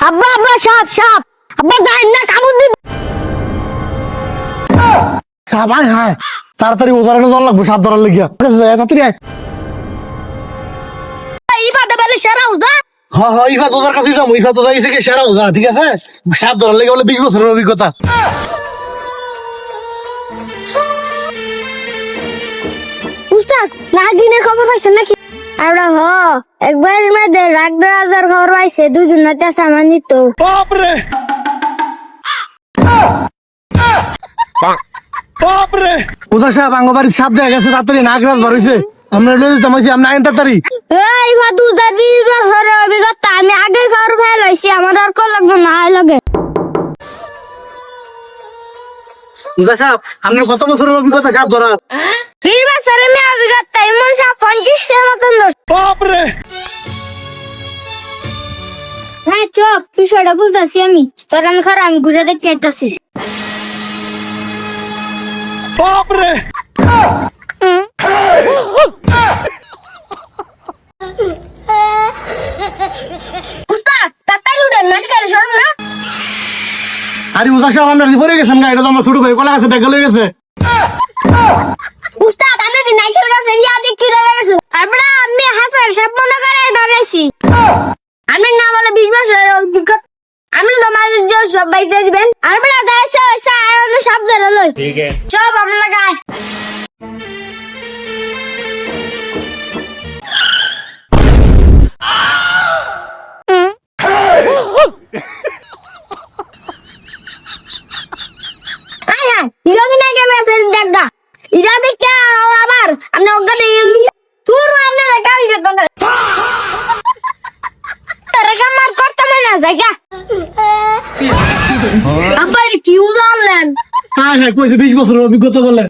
আব্বা আব্বা সাপ সাপ আব্বা যাই না কামড় দিব সাপ আয় হায় তাড়াতাড়ি ওজারানো জল লাগবে সাপ ধরার লেগিয়া তাড়াতাড়ি আয় ইফাতে বলে সেরা উদা হ্যাঁ হ্যাঁ ইফাত ওজার কাছে যাবো ইফাত ওজা গেছে কি সেরা ওজা ঠিক আছে সাপ ধরার লেগে বলে 20 বছরের অভিজ্ঞতা উস্তাদ নাগিনের খবর পাইছেন নাকি আমরা একবার মধ্যে লাখ 10,000 খবর পাইছে দুজন নাতে সামান নিত বাপরে বাপরে ওজা সাহেব আঙ্গবাড়ির সাপ দেখা গেছে তাড়াতাড়ি নাগরাজ ধরেছে আমরা লয়ে যাইছি আমরা আইন তাড়াতাড়ি এই ভাদু তার 20 বছরের অভিজ্ঞতা আমি আগে খবর ফেলাইছি আমার আর কল লাগবে না লাগে ওজা সাহেব আপনার কত বছরের অভিজ্ঞতা সাপ ধরার 20 বছরের মেয়ে অভিজ্ঞতা এমন সাপ 50 এর মতন ধরছে বাপরে হ্যাঁ চোখ বিষয়টা বুঝতেছি আমি তোর আমি খারাপ আমি ঘুরে দেখতে আইতাছি বাপরে উস্তাদ তাড়াতাড়ি উঠেন মেডিকেল সরব না আরে ওজা সাহেব আমরা পড়ে গেছেন না এটা তো আমার ছোট ভাই কলা গাছে দেখা লয়ে গেছে উস্তাদ আমি দিন নাইকেল গাছে ইয়া দেখি রে গেছে তারপরে আমি হাসান সব মনে করে ধরেছি আমি না বলে 20 বছরের অভিজ্ঞতা আমি তোমাদের জন্য সব বাইতে দিবেন আর বড় গাছে ওইসা আয়নে সব ধরে লই ঠিক আছে চল বাবলা লাগাই আয়া ইরোগি না গেলে সে দাদা ইরা দেখে আবার আমি ওখানে তুই আপনি লাগাই যেত না তোর কামার করতে না জায়গা আবার কি উজানলেন হ্যাঁ হ্যাঁ কইছে 20 বছরের অভিজ্ঞতা বলে